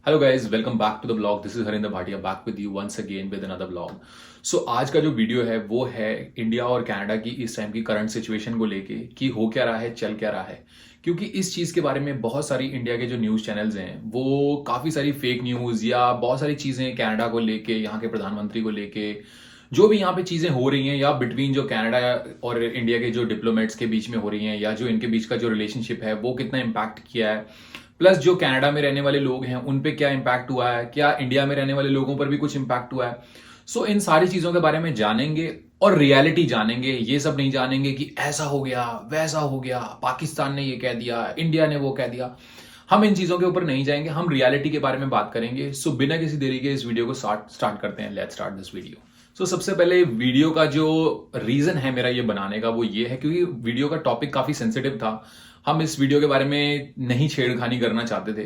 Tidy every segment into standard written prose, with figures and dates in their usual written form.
Hello guys, welcome back to the blog. This is Harinder Bhatia back with you once again with another blog. So आज का जो video है वो है India और कनाडा की इस टाइम की करंट सिचुएशन को लेके कि हो क्या रहा है, चल क्या रहा है। क्योंकि इस चीज़ के बारे में बहुत सारी इंडिया के जो न्यूज़ चैनल्स हैं वो काफ़ी सारी फेक न्यूज़ या बहुत सारी चीज़ें कनाडा को लेके, यहाँ के प्रधानमंत्री को लेके, जो भी यहाँ पे चीज़ें हो रही हैं या बिटवीन जो कनाडा और इंडिया के जो डिप्लोमेट्स के बीच में हो रही हैं या जो इनके बीच का जो रिलेशनशिप है वो कितना इम्पैक्ट किया है, प्लस जो कनाडा में रहने वाले लोग हैं उन पे क्या इम्पैक्ट हुआ है, क्या इंडिया में रहने वाले लोगों पर भी कुछ इम्पैक्ट हुआ है। सो इन सारी चीजों के बारे में जानेंगे और रियलिटी जानेंगे। ये सब नहीं जानेंगे कि ऐसा हो गया, वैसा हो गया, पाकिस्तान ने ये कह दिया, इंडिया ने वो कह दिया। हम इन चीजों के ऊपर नहीं जाएंगे, हम रियलिटी के बारे में बात करेंगे। सो बिना किसी देरी के इस वीडियो को स्टार्ट करते हैं। Let's start this video. So सबसे पहले वीडियो का जो रीजन है मेरा ये बनाने का वो ये है क्योंकि वीडियो का टॉपिक काफी सेंसिटिव था। हम इस वीडियो के बारे में नहीं छेड़खानी करना चाहते थे,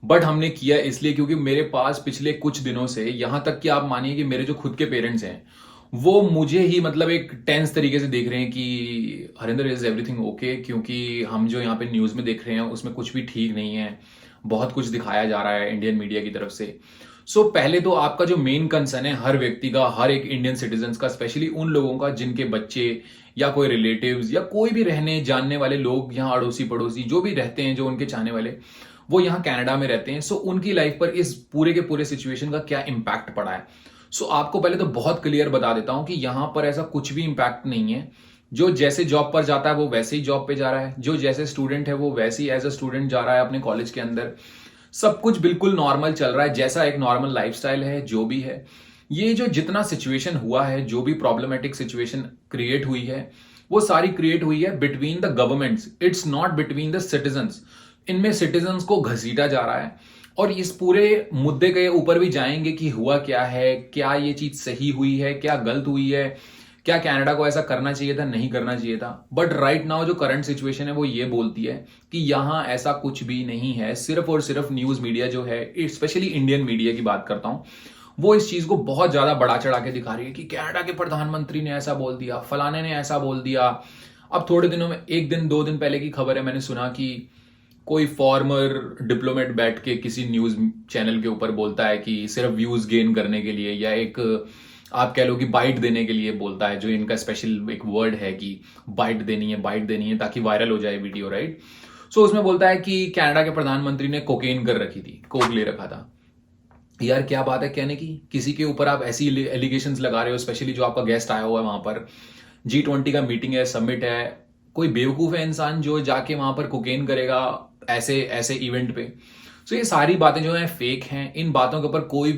बट हमने किया इसलिए क्योंकि मेरे पास पिछले कुछ दिनों से, यहां तक कि आप मानिए कि मेरे जो खुद के पेरेंट्स हैं वो मुझे ही मतलब एक टेंस तरीके से देख रहे हैं कि हरिंदर, इज एवरीथिंग ओके, क्योंकि हम जो यहाँ पे न्यूज में देख रहे हैं उसमें कुछ भी ठीक नहीं है। बहुत कुछ दिखाया जा रहा है इंडियन मीडिया की तरफ से। पहले तो आपका जो मेन कंसर्न है हर व्यक्ति का, हर एक इंडियन सिटीजन का, स्पेशली उन लोगों का जिनके बच्चे या कोई रिलेटिव्स या कोई भी रहने जानने वाले लोग यहाँ, अड़ोसी पड़ोसी जो भी रहते हैं, जो उनके चाहने वाले, वो यहाँ कनाडा में रहते हैं। उनकी लाइफ पर इस पूरे के पूरे सिचुएशन का क्या इम्पैक्ट पड़ा है। आपको पहले तो बहुत क्लियर बता देता हूं कि यहां पर ऐसा कुछ भी इम्पैक्ट नहीं है। जो जैसे जॉब पर जाता है वो वैसे ही जॉब पे जा रहा है, जो जैसे स्टूडेंट है वो वैसे ही एज अ स्टूडेंट जा रहा है अपने कॉलेज के अंदर। सब कुछ बिल्कुल नॉर्मल चल रहा है, जैसा एक नॉर्मल लाइफस्टाइल है जो भी है। ये जो जितना सिचुएशन हुआ है, जो भी प्रॉब्लमेटिक सिचुएशन क्रिएट हुई है, वो सारी क्रिएट हुई है between the governments, it's not between the citizens. इनमें सिटीजन्स को घसीटा जा रहा है। और इस पूरे मुद्दे के ऊपर भी जाएंगे कि हुआ क्या है, क्या ये चीज सही हुई है, क्या गलत हुई है, क्या कनाडा को ऐसा करना चाहिए था, नहीं करना चाहिए था। बट राइट नाउ जो करंट सिचुएशन है वो ये बोलती है कि यहां ऐसा कुछ भी नहीं है। सिर्फ और सिर्फ न्यूज मीडिया जो है, स्पेशली इंडियन मीडिया की बात करता हूं, वो इस चीज को बहुत ज्यादा बढ़ा चढ़ा के दिखा रही है कि कनाडा के प्रधानमंत्री ने ऐसा बोल दिया, फलाने ने ऐसा बोल दिया। अब थोड़े दिनों में, एक दिन दो दिन पहले की खबर है, मैंने सुना कि कोई फॉर्मर डिप्लोमेट बैठ के किसी न्यूज चैनल के ऊपर बोलता है कि सिर्फ व्यूज गेन करने के लिए, या एक आप कह लो कि बाइट देने के लिए बोलता है, जो इनका स्पेशल एक वर्ड है कि बाइट देनी है ताकि वायरल हो जाए वीडियो, राइट। उसमें बोलता है कि कनाडा के प्रधानमंत्री ने कोकेन कर रखी थी, कोक ले रखा था। यार क्या बात है कहने की, किसी के ऊपर आप ऐसी एलिगेशंस लगा रहे हो, स्पेशली जो आपका गेस्ट आया हुआ है वहां पर। G20 का मीटिंग है, समिट है, कोई बेवकूफ है इंसान जो जाके वहां पर कोकेन करेगा ऐसे ऐसे इवेंट पे। ये सारी बातें जो हैं फेक हैं। इन बातों के ऊपर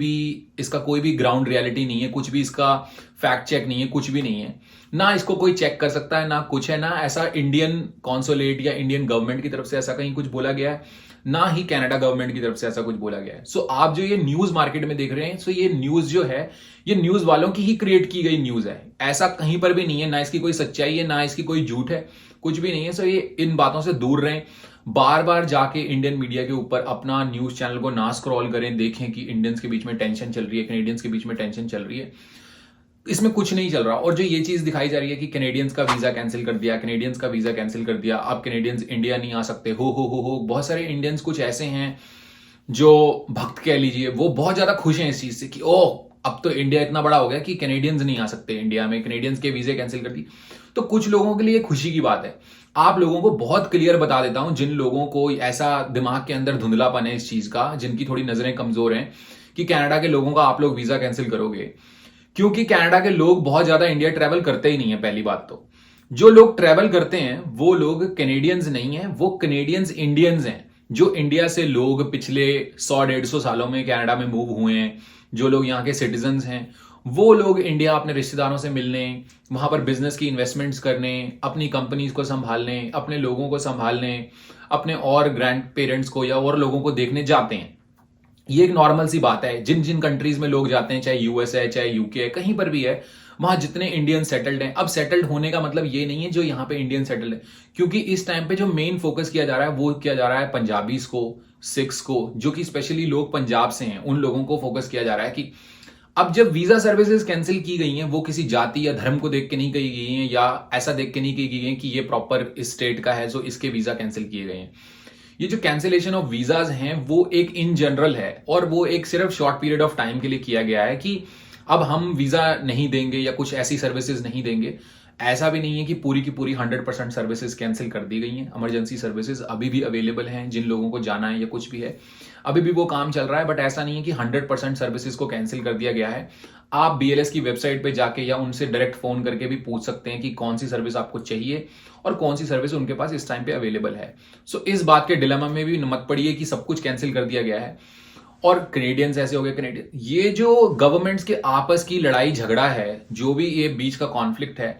इसका कोई भी ग्राउंड रियलिटी नहीं है, कुछ भी इसका फैक्ट चेक नहीं है, कुछ भी नहीं है। ना इसको कोई चेक कर सकता है, ना कुछ है, ना ऐसा इंडियन कॉन्सुलेट या इंडियन गवर्नमेंट की तरफ से ऐसा कहीं कुछ बोला गया है, ना ही कनाडा गवर्नमेंट की तरफ से ऐसा कुछ बोला गया है। आप जो ये न्यूज मार्केट में देख रहे हैं, ये न्यूज जो है, ये न्यूज वालों की ही क्रिएट की गई न्यूज है। ऐसा कहीं पर भी नहीं है, ना इसकी कोई सच्चाई है, ना इसकी कोई झूठ है, कुछ भी नहीं है। ये इन बातों से दूर रहें। बार बार जाके इंडियन मीडिया के ऊपर अपना न्यूज चैनल को ना स्क्रॉल करें, देखें कि इंडियंस के बीच में टेंशन चल रही है, कैनेडियंस के बीच में टेंशन चल रही है। इसमें कुछ नहीं चल रहा। और जो ये चीज दिखाई जा रही है कि कैनेडियंस का वीजा कैंसिल कर दिया, कैनेडियंस का वीजा कैंसिल कर दिया, अब कैनेडियंस इंडिया नहीं आ सकते, हो। बहुत सारे इंडियंस कुछ ऐसे हैं जो भक्त कह लीजिए, वो बहुत ज्यादा खुश हैं इस चीज से कि ओह, अब तो इंडिया इतना बड़ा हो गया कि कैनेडियंस नहीं आ सकते इंडिया में, कैनेडियंस के वीजे कैंसिल कर दी। तो कुछ लोगों के लिए खुशी की बात है। आप लोगों को बहुत क्लियर बता देता हूं, जिन लोगों को ऐसा दिमाग के अंदर धुंधलापन है इस चीज का, जिनकी थोड़ी नजरें कमजोर हैं, कि कनाडा के लोगों का आप लोग वीजा कैंसिल करोगे। क्योंकि कनाडा के लोग बहुत ज्यादा इंडिया ट्रैवल करते ही नहीं है। पहली बात तो जो लोग ट्रैवल करते हैं वो लोग कैनेडियंस नहीं है, वो कैनेडियंस इंडियंस हैं। जो इंडिया से लोग पिछले 100-150 सालों में कनाडा में मूव हुए हैं, जो लोग यहाँ के सिटीजन्स हैं, वो लोग इंडिया अपने रिश्तेदारों से मिलने, वहां पर बिजनेस की इन्वेस्टमेंट्स करने, अपनी कंपनीज को संभालने, अपने लोगों को संभालने, अपने और ग्रैंड पेरेंट्स को या और लोगों को देखने जाते हैं। ये एक नॉर्मल सी बात है। जिन जिन कंट्रीज में लोग जाते हैं, चाहे यूएस है, चाहे यूके है, कहीं पर भी है, वहां जितने इंडियन सेटल्ड हैं। अब सेटल्ड होने का मतलब ये नहीं है जो यहाँ पे इंडियन सेटल्ड है, क्योंकि इस टाइम पे जो मेन फोकस किया जा रहा है वो किया जा रहा है पंजाबीज को, सिख्स को, जो कि स्पेशली लोग पंजाब से हैं, उन लोगों को फोकस किया जा रहा है कि अब जब वीजा सर्विसेज कैंसिल की गई हैं, वो किसी जाति या धर्म को देख के नहीं की गई हैं, या ऐसा देख के नहीं की गई हैं कि ये प्रॉपर इस स्टेट का है, जो इसके वीजा कैंसिल किए गए हैं। ये जो कैंसिलेशन ऑफ वीजाज हैं वो एक इन जनरल है और वो एक सिर्फ शॉर्ट पीरियड ऑफ टाइम के लिए किया गया है कि अब हम वीजा नहीं देंगे या कुछ ऐसी सर्विसेज नहीं देंगे। ऐसा भी नहीं है कि पूरी की पूरी 100% सर्विसेज कैंसिल कर दी गई हैं। इमरजेंसी सर्विसेज अभी भी अवेलेबल हैं, जिन लोगों को जाना है या कुछ भी है अभी भी वो काम चल रहा है। बट ऐसा नहीं है कि 100% सर्विसेज को कैंसिल कर दिया गया है। आप बीएलएस की वेबसाइट पे जाके या उनसे डायरेक्ट फोन करके भी पूछ सकते हैं कि कौन सी सर्विस आपको चाहिए और कौन सी सर्विस उनके पास इस टाइम पे अवेलेबल है। सो इस बात के डिलेमा में भी मत पड़िए कि सब कुछ कैंसिल कर दिया गया है और कैनेडियंस ऐसे हो गए। कैनेडियन, ये जो गवर्नमेंट्स के आपस की लड़ाई झगड़ा है, जो भी ये बीच का कॉन्फ्लिक्ट है,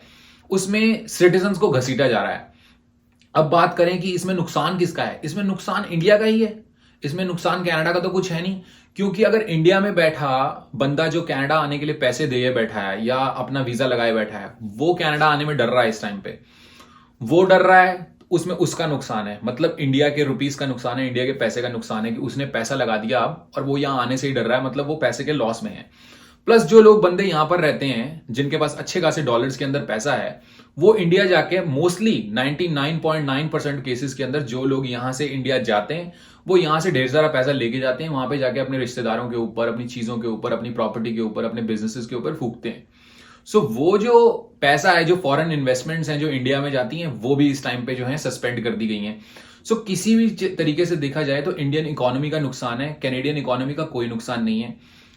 उसमें सिटीजन्स को घसीटा जा रहा है। अब बात करें कि इसमें नुकसान किसका है, इसमें नुकसान इंडिया का ही है। इसमें नुकसान कनाडा का तो कुछ है नहीं, क्योंकि अगर इंडिया में बैठा बंदा जो कनाडा आने के लिए पैसे दे बैठा है या अपना वीजा लगाए बैठा है, वो कनाडा आने में डर रहा है इस टाइम पे, वो डर रहा है, उसमें उसका नुकसान है। मतलब इंडिया के रुपीस का नुकसान है, इंडिया के पैसे का नुकसान है कि उसने पैसा लगा दिया अब और वो यहां आने से ही डर रहा है, मतलब वो पैसे के लॉस में है। प्लस जो लोग बंदे यहां पर रहते हैं जिनके पास अच्छे खासे डॉलर्स के अंदर पैसा है, वो इंडिया जाके मोस्टली 99.9% केसेस के अंदर जो लोग यहां से इंडिया जाते हैं वो यहां से ढेर सारा पैसा लेके जाते हैं, वहां पे जाके अपने रिश्तेदारों के ऊपर, अपनी चीजों के ऊपर, अपनी प्रॉपर्टी के ऊपर, अपने बिजनेसेस के ऊपर फूकते हैं। सो वो जो पैसा है, जो फॉरेन इन्वेस्टमेंट्स हैं जो इंडिया में जाती हैं, वो भी इस टाइम पे जो है सस्पेंड कर दी गई हैं। सो किसी भी तरीके से देखा जाए तो इंडियन इकोनॉमी का नुकसान है, कैनेडियन इकोनॉमी का कोई नुकसान नहीं है।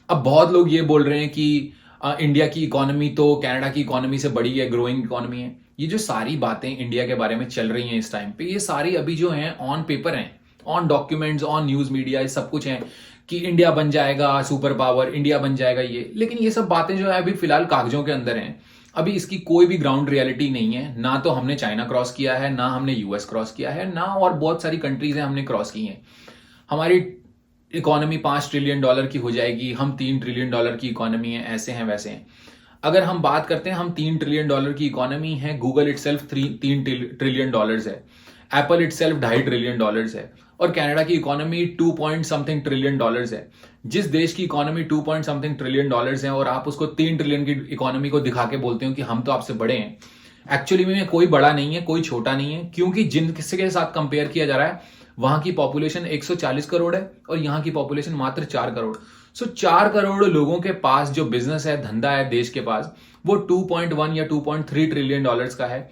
अब बहुत लोग ये बोल रहे हैं कि इंडिया की इकोनॉमी तो कनाडा की इकोनॉमी से बड़ी है, ग्रोइंग इकोनॉमी है। ये जो सारी बातें इंडिया के बारे में चल रही हैं इस टाइम पे, ये सारी अभी जो हैं ऑन पेपर हैं, on documents, on news media, ये सब कुछ है कि इंडिया बन जाएगा सुपर पावर, इंडिया बन जाएगा ये। लेकिन ये सब बातें जो है अभी फिलहाल कागजों के अंदर हैं, अभी इसकी कोई भी ग्राउंड रियलिटी नहीं है। ना तो हमने चाइना क्रॉस किया है, ना हमने यूएस क्रॉस किया है, ना और बहुत सारी कंट्रीज हैं हमने क्रॉस की हैं। हमारी इकोनॉमी $5 ट्रिलियन की हो जाएगी, हम $3 ट्रिलियन की इकोनॉमी है, ऐसे हैं वैसे हैं। अगर हम बात करते हैं, हम $3 ट्रिलियन की इकोनॉमी है, गूगल इटसेल्फ $3 ट्रिलियन है, एप्पल इटसेल्फ $2.5 ट्रिलियन है और कनाडा की economy 2 point something trillion dollars है। जिस देश की economy 2 point something trillion dollars है और आप उसको 3 ट्रिलियन की इकोनॉमी को दिखा के बोलते हो कि हम तो आपसे बड़े हैं, एक्चुअली में कोई बड़ा नहीं है, कोई छोटा नहीं है, क्योंकि जिनके साथ कंपेयर किया जा रहा है वहां की पॉपुलेशन 140 करोड़ है और यहां की पॉपुलेशन मात्र 4 करोड़। सो 4 करोड़ लोगों के पास जो बिजनेस है, धंधा है देश के पास, वो 2.1 या 2.3 ट्रिलियन डॉलर्स का है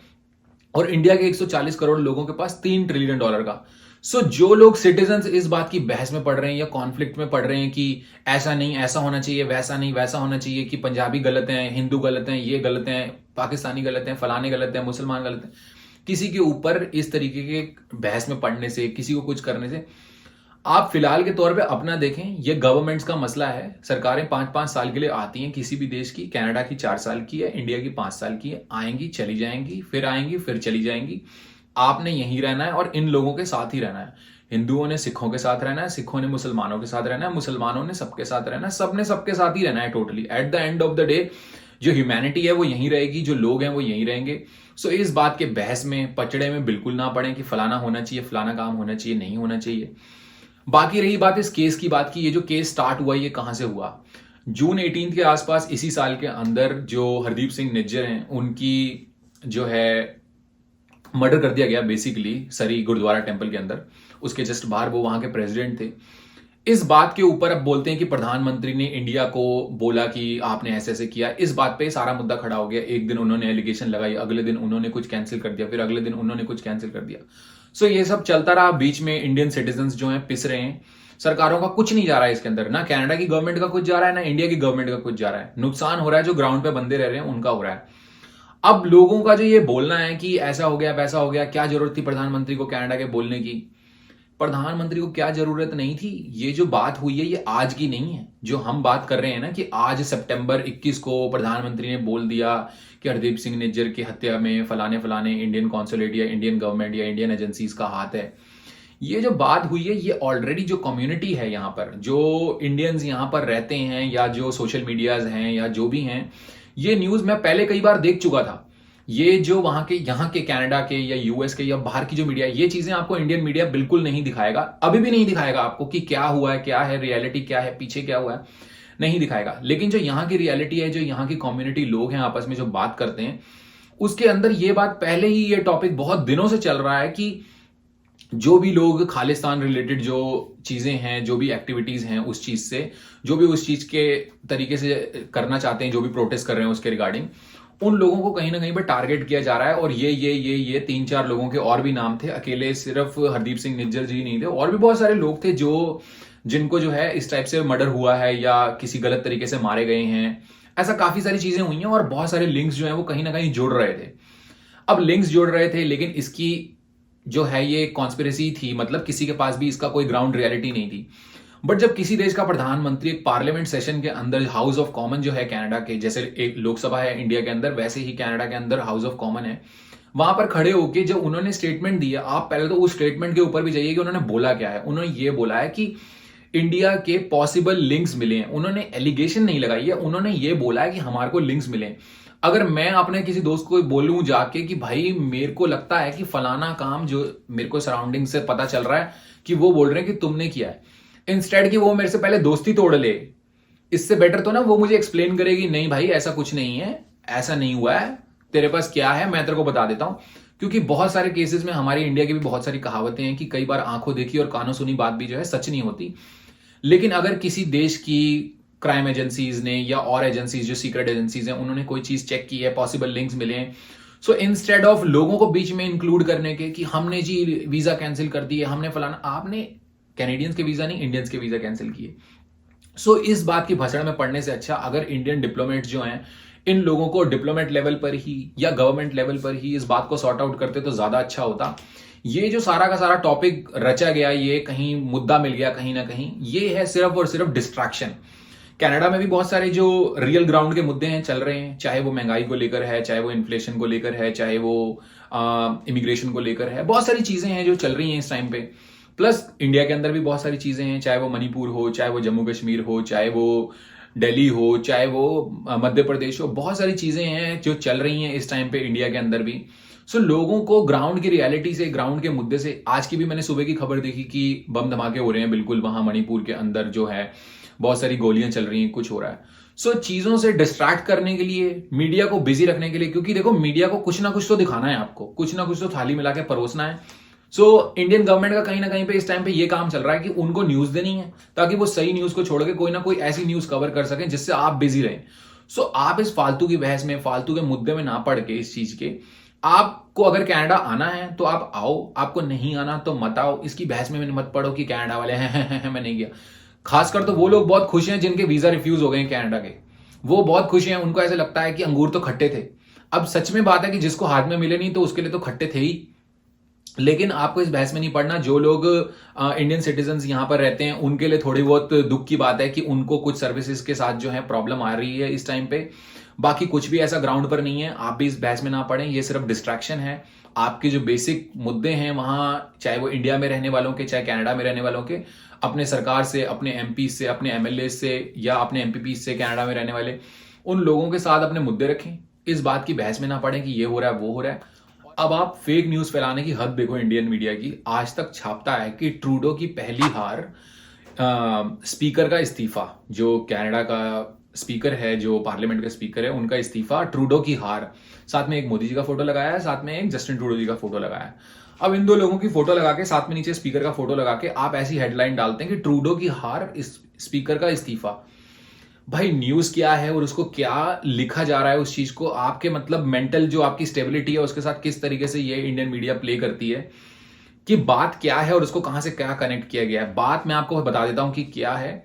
और इंडिया के 140 करोड़ लोगों के पास $3 ट्रिलियन का। सो जो लोग सिटीजन्स इस बात की बहस में पड़ रहे हैं या कॉन्फ्लिक्ट में पड़ रहे हैं कि ऐसा नहीं ऐसा होना चाहिए, वैसा नहीं वैसा होना चाहिए, कि पंजाबी गलत हैं, हिंदू गलत हैं, ये गलत हैं, पाकिस्तानी गलत हैं, फलाने गलत हैं, मुसलमान गलत हैं, किसी के ऊपर इस तरीके के बहस में पड़ने से, किसी को कुछ करने से, आप फिलहाल के तौर पे अपना देखें। ये गवर्नमेंट्स का मसला है। सरकारें 5-5 साल के लिए आती हैं किसी भी देश की, कनाडा की 4 साल की है, इंडिया की 5 साल की है, आएंगी चली जाएंगी, फिर चली जाएंगी। आपने यहीं रहना है और इन लोगों के साथ ही रहना है। हिंदुओं ने सिखों के साथ रहना है, सिखों ने मुसलमानों के साथ रहना है, मुसलमानों ने सबके साथ रहना है, सबने सबके साथ ही रहना है totally. At the end of the day जो ह्यूमैनिटी है वो यहीं रहेगी, जो लोग हैं वो यहीं रहेंगे। सो इस बात के बहस में, पचड़े में बिल्कुल ना पड़े कि फलाना होना चाहिए, फलाना काम होना चाहिए, नहीं होना चाहिए। बाकी रही बात इस केस की बात की, ये जो केस स्टार्ट हुआ ये कहां से हुआ? जून 18 के आसपास इसी साल के अंदर जो हरदीप सिंह निज्जर हैं उनकी जो है मर्डर कर दिया गया बेसिकली सरी गुरुद्वारा टेंपल के अंदर, उसके जस्ट बाहर। वो वहां के प्रेसिडेंट थे। इस बात के ऊपर अब बोलते हैं कि प्रधानमंत्री ने इंडिया को बोला कि आपने ऐसे ऐसे किया। इस बात पे सारा मुद्दा खड़ा हो गया। एक दिन उन्होंने एलिगेशन लगाई, अगले दिन उन्होंने कुछ कैंसिल कर दिया, फिर अगले दिन उन्होंने कुछ कैंसिल कर दिया। सो ये सब चलता रहा। बीच में इंडियन सिटीजन्स जो हैं पिस रहे हैं। सरकारों का कुछ नहीं जा रहा है इसके अंदर, ना कनाडा की गवर्नमेंट का कुछ जा रहा है, ना इंडिया की गवर्नमेंट का कुछ जा रहा है। नुकसान हो रहा है जो ग्राउंड पे बंदे रह रहे हैं उनका हो रहा है। अब लोगों का जो ये बोलना है कि ऐसा हो गया वैसा हो गया, क्या जरूरत थी प्रधानमंत्री को कनाडा के बोलने की? प्रधानमंत्री को क्या जरूरत नहीं थी? ये जो बात हुई है ये आज की नहीं है। जो हम बात कर रहे हैं ना कि आज सितंबर 21 को प्रधानमंत्री ने बोल दिया कि हरदीप सिंह निज्जर की हत्या में फलाने फलाने इंडियन कॉन्सुलेट या इंडियन गवर्नमेंट या इंडियन एजेंसीज का हाथ है। ये जो बात हुई है ये ऑलरेडी जो कम्युनिटी है यहाँ पर, जो इंडियंस यहाँ पर रहते हैं या जो सोशल मीडियाज हैं या जो भी हैं, ये न्यूज मैं पहले कई बार देख चुका था। ये जो वहां के यहाँ के कनाडा के या यूएस के या बाहर की जो मीडिया, ये चीजें आपको इंडियन मीडिया बिल्कुल नहीं दिखाएगा, अभी भी नहीं दिखाएगा आपको कि क्या हुआ है, क्या है रियलिटी, क्या है पीछे, क्या हुआ है, नहीं दिखाएगा। लेकिन जो यहाँ की रियलिटी है, जो यहाँ की कम्युनिटी लोग हैं आपस में जो बात करते हैं, उसके अंदर ये बात पहले ही, ये टॉपिक बहुत दिनों से चल रहा है कि जो भी लोग खालिस्तान रिलेटेड जो चीजें हैं, जो भी एक्टिविटीज हैं उस चीज से, जो भी उस चीज के तरीके से करना चाहते हैं, जो भी प्रोटेस्ट कर रहे हैं उसके रिगार्डिंग, उन लोगों को कहीं ना कहीं पर टारगेट किया जा रहा है। और ये 3-4 लोगों के और भी नाम थे, अकेले सिर्फ हरदीप सिंह निज्जर जी नहीं थे, और भी बहुत सारे लोग थे जो जिनको जो है इस टाइप से मर्डर हुआ है या किसी गलत तरीके से मारे गए हैं। ऐसा काफी सारी चीजें हुई हैं और बहुत सारे लिंक्स जो हैं वो कहीं ना कहीं जुड़ रहे थे। अब लिंक्स जोड़ रहे थे, लेकिन इसकी जो है ये कॉन्स्पिरेसी थी, मतलब किसी के पास भी इसका कोई ग्राउंड रियलिटी नहीं थी। बट जब किसी देश का प्रधानमंत्री एक पार्लियामेंट सेशन के अंदर, हाउस ऑफ कॉमन जो है कनाडा के, जैसे एक लोकसभा है इंडिया के अंदर, वैसे ही कनाडा के अंदर हाउस ऑफ कॉमन है, वहां पर खड़े होके जब उन्होंने स्टेटमेंट दिया, आप पहले तो उस स्टेटमेंट के ऊपर भी जाइए कि उन्होंने बोला क्या है। उन्होंने ये बोला है कि इंडिया के पॉसिबल लिंक्स मिले हैं। उन्होंने एलिगेशन नहीं लगाई है, उन्होंने ये बोला है कि हमारे को लिंक्स मिले हैं। अगर मैं अपने किसी दोस्त को बोलूं जाके कि भाई मेरे को लगता है कि फलाना काम जो मेरे को सराउंडिंग से पता चल रहा है कि वो बोल रहे हैं कि तुमने किया है, इंस्टेड कि वो मेरे से पहले दोस्ती तोड़ ले, इससे बेटर तो ना वो मुझे एक्सप्लेन करेगी, नहीं भाई ऐसा कुछ नहीं है, ऐसा नहीं हुआ है, तेरे पास क्या है मैं तेरे को बता देता हूं। क्योंकि बहुत सारे केसेस में हमारी इंडिया की भी बहुत सारी कहावतें हैं कि कई बार आंखों देखी और कानों सुनी बात भी जो है सच नहीं होती। लेकिन अगर किसी देश की क्राइम एजेंसीज ने या और एजेंसीज जो सीक्रेट एजेंसीज हैं उन्होंने कोई चीज चेक की है, पॉसिबल लिंक्स मिले हैं, सो इंस्टेड ऑफ लोगों को बीच में इंक्लूड करने के कि हमने जी वीजा कैंसिल कर दिए, हमने फलाना, आपने कैनेडियंस के वीजा नहीं इंडियंस के वीजा कैंसिल किए। सो इस बात की भसड़ में पड़ने से अच्छा अगर इंडियन डिप्लोमेट्स जो हैं इन लोगों को डिप्लोमेट लेवल पर ही या गवर्नमेंट लेवल पर ही इस बात को सॉर्ट आउट करते तो ज्यादा अच्छा होता। ये जो सारा का सारा टॉपिक रचा गया, ये कहीं मुद्दा मिल गया कहीं ना कहीं, ये है सिर्फ और सिर्फ डिस्ट्रैक्शन। कनाडा में भी बहुत सारे जो रियल ग्राउंड के मुद्दे हैं चल रहे हैं, चाहे वो महंगाई को लेकर है, चाहे वो इन्फ्लेशन को लेकर है, चाहे वो इमिग्रेशन को लेकर है, बहुत सारी चीजें हैं जो चल रही हैं इस टाइम पे। प्लस इंडिया के अंदर भी बहुत सारी चीजें हैं, चाहे वो मणिपुर हो, चाहे वो जम्मू कश्मीर हो, चाहे वो दिल्ली हो, चाहे वो मध्य प्रदेश हो, बहुत सारी चीजें हैं जो चल रही हैं इस टाइम पे इंडिया के अंदर भी। सो लोगों को ग्राउंड की रियलिटी से, ग्राउंड के मुद्दे से, आज की भी मैंने सुबह की खबर देखी कि बम धमाके हो रहे हैं बिल्कुल वहां मणिपुर के अंदर जो है, बहुत सारी गोलियां चल रही हैं, कुछ हो रहा है। सो चीजों से डिस्ट्रैक्ट करने के लिए, मीडिया को बिजी रखने के लिए, क्योंकि देखो मीडिया को कुछ ना कुछ तो दिखाना है, आपको कुछ ना कुछ तो थाली मिला के परोसना है। सो इंडियन गवर्नमेंट का कहीं ना कहीं पे इस टाइम पे ये काम चल रहा है कि उनको न्यूज देनी है ताकि वो सही न्यूज को छोड़ के कोई ना कोई ऐसी न्यूज कवर कर सके जिससे आप बिजी रहें। सो आप इस फालतू की बहस में, फालतू के मुद्दे में ना पड़ के, इस चीज के, आपको अगर कनाडा आना है तो आप आओ, आपको नहीं आना तो मत आओ। इसकी बहस में मत पड़ो कि कनाडा वाले हैं मैं नहीं गया। खासकर तो वो लोग बहुत खुश हैं जिनके वीजा रिफ्यूज हो गए हैं कनाडा के, वो बहुत खुश हैं, उनको ऐसे लगता है कि अंगूर तो खट्टे थे। अब सच में बात है कि जिसको हाथ में मिले नहीं तो उसके लिए तो खट्टे थे ही। लेकिन आपको इस बहस में नहीं पड़ना। जो लोग इंडियन सिटीजन यहां पर रहते हैं उनके लिए थोड़ी बहुत दुख की बात है कि उनको कुछ सर्विसेज के साथ जो है प्रॉब्लम आ रही है इस टाइम पे। बाकी कुछ भी ऐसा ग्राउंड पर नहीं है, आप भी इस बहस में ना पड़ें, ये सिर्फ डिस्ट्रैक्शन है। आपके जो बेसिक मुद्दे हैं वहां, चाहे वो इंडिया में रहने वालों के, चाहे कनाडा में रहने वालों के, अपने सरकार से, अपने एमपी से, अपने एमएलए से या अपने एमपीपी से, कनाडा में रहने वाले उन लोगों के साथ अपने मुद्दे रखें। इस बात की बहस में ना पड़े कि ये हो रहा है वो हो रहा है। अब आप फेक न्यूज फैलाने की हद देखो इंडियन मीडिया की। आज तक छापता है कि ट्रूडो की पहली हार, स्पीकर का इस्तीफा, जो कनाडा का स्पीकर है, जो पार्लियामेंट का स्पीकर है, उनका इस्तीफा, ट्रूडो की हार, साथ में एक मोदी जी का फोटो लगाया है, साथ में एक जस्टिन ट्रूडो जी का फोटो लगाया है। अब इन दो लोगों की फोटो लगा के साथ में नीचे स्पीकर का फोटो लगा के आप ऐसी हेडलाइन डालते हैं कि ट्रूडो की हार, स्पीकर का इस्तीफा। भाई न्यूज क्या है और उसको क्या लिखा जा रहा है, उस चीज को आपके मतलब मेंटल जो आपकी स्टेबिलिटी है उसके साथ किस तरीके से ये इंडियन मीडिया प्ले करती है कि बात क्या है और उसको कहां से क्या कनेक्ट किया गया है। बात मैं आपको बता देता हूं कि क्या है।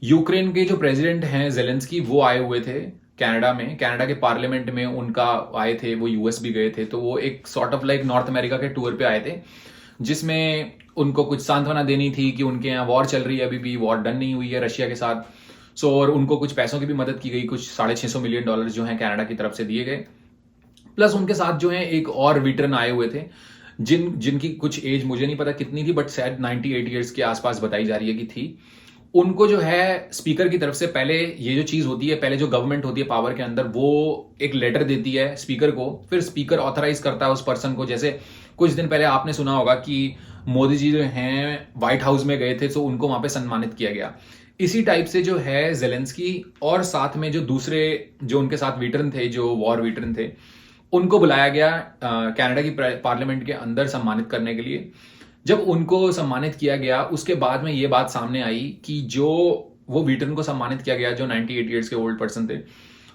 यूक्रेन के जो प्रेसिडेंट हैं जेलेंस्की, वो आए हुए थे कनाडा में, कनाडा के पार्लियामेंट में उनका आए थे, वो यूएस भी गए थे, तो वो एक sort of like north America के टूर पे आए थे जिसमें उनको कुछ सांत्वना देनी थी कि उनके यहाँ वॉर चल रही है, अभी भी वॉर डन नहीं हुई है रशिया के साथ। और उनको कुछ पैसों की भी मदद की गई, कुछ $650 मिलियन जो हैं कनाडा की तरफ से दिए गए। प्लस उनके साथ जो है एक और वेटरन आए हुए थे जिनकी कुछ एज मुझे नहीं पता कितनी थी, बट शायद 98 ईयर्स के आसपास बताई जा रही है कि थी। उनको जो है स्पीकर की तरफ से, पहले ये जो चीज होती है, पहले जो गवर्नमेंट होती है पावर के अंदर, वो एक लेटर देती है स्पीकर को, फिर स्पीकर ऑथराइज करता है उस पर्सन को। जैसे कुछ दिन पहले आपने सुना होगा कि मोदी जी जो हैं व्हाइट हाउस में गए थे, तो उनको वहां पे सम्मानित किया गया। इसी टाइप से जो है जेलेंस्की और साथ में जो दूसरे जो उनके साथ वेटरन थे, जो वॉर वेटरन थे, उनको बुलाया गया कनाडा की पार्लियामेंट के अंदर सम्मानित करने के लिए। जब उनको सम्मानित किया गया उसके बाद में ये बात सामने आई कि जो वो व्हीटन को सम्मानित किया गया जो 98 ईयर्स के ओल्ड पर्सन थे,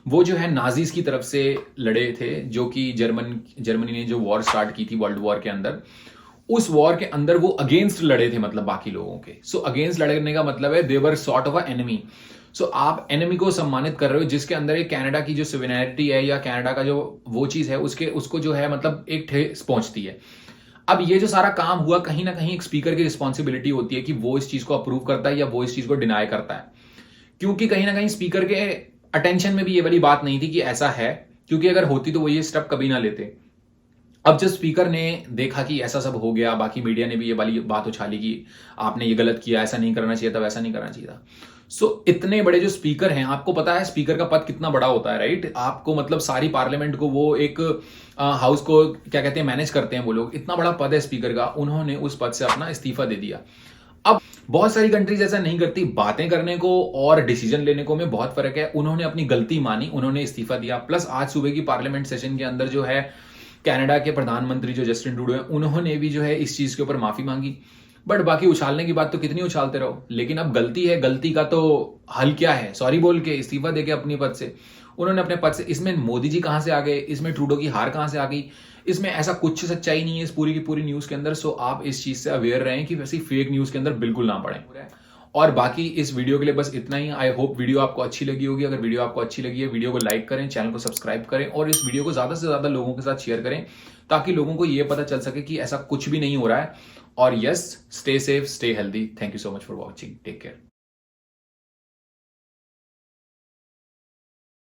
वो जो है नाजीज की तरफ से लड़े थे, जो कि जर्मनी ने जो वॉर स्टार्ट की थी वर्ल्ड वॉर के अंदर, उस वॉर के अंदर वो अगेंस्ट लड़े थे, मतलब बाकी लोगों के। सो अगेंस्ट लड़ने का मतलब है they were sort of a enemy. So आप एनिमी को सम्मानित कर रहे हो जिसके अंदर एक कनाडा की जो सिविनैरिटी है या कनाडा का जो वो चीज है उसको जो है मतलब एक ठेस पहुंचती है। अब ये जो सारा काम हुआ कहीं ना कहीं एक स्पीकर की रिस्पॉन्सिबिलिटी होती है कि वो इस चीज को अप्रूव करता है या वो इस चीज को डिनाई करता है, क्योंकि कहीं ना कहीं स्पीकर के अटेंशन में भी ये वाली बात नहीं थी कि ऐसा है, क्योंकि अगर होती तो वो ये स्टेप कभी ना लेते। अब जब स्पीकर ने देखा कि ऐसा सब हो गया, बाकी मीडिया ने भी ये वाली बात उछाली कि आपने ये गलत किया, ऐसा नहीं करना चाहिए था, वैसा नहीं करना चाहिए था। सो इतने बड़े जो स्पीकर हैं, आपको पता है स्पीकर का पद कितना बड़ा होता है, राइट? आपको मतलब सारी पार्लियामेंट को वो एक हाउस को क्या कहते हैं मैनेज करते हैं वो लोग, इतना बड़ा पद है स्पीकर का। उन्होंने उस पद से अपना इस्तीफा दे दिया। अब बहुत सारी कंट्रीज ऐसा नहीं करती, बातें करने को और डिसीजन लेने को में बहुत फर्क है। उन्होंने अपनी गलती मानी, उन्होंने इस्तीफा दिया। प्लस आज सुबह की पार्लियामेंट सेशन के अंदर जो है कनाडा के प्रधानमंत्री जो जस्टिन ट्रूडो है, उन्होंने भी जो है इस चीज के ऊपर माफी मांगी। बट बाकी उछालने की बात तो कितनी उछालते रहो, लेकिन अब गलती है, गलती का तो हल क्या है? सॉरी बोल के इस्तीफा देके अपने पद से उन्होंने अपने पद से। इसमें मोदी जी कहां से आ गए? इसमें ट्रूडो की हार कहां से आ गई? इसमें ऐसा कुछ सच्चाई नहीं है इस पूरी की पूरी न्यूज के अंदर। सो आप इस चीज से अवेयर रहें कि वैसी फेक न्यूज के अंदर बिल्कुल ना पड़े। और बाकी इस वीडियो के लिए बस इतना ही। आई होप वीडियो आपको अच्छी लगी होगी। अगर वीडियो आपको अच्छी लगी है, वीडियो को लाइक करें, चैनल को सब्सक्राइब करें और इस वीडियो को ज्यादा से ज्यादा लोगों के साथ शेयर करें, ताकि लोगों को यह पता चल सके कि ऐसा कुछ भी नहीं हो रहा है। और yes, stay safe, stay healthy. Thank you so much for watching. Take care.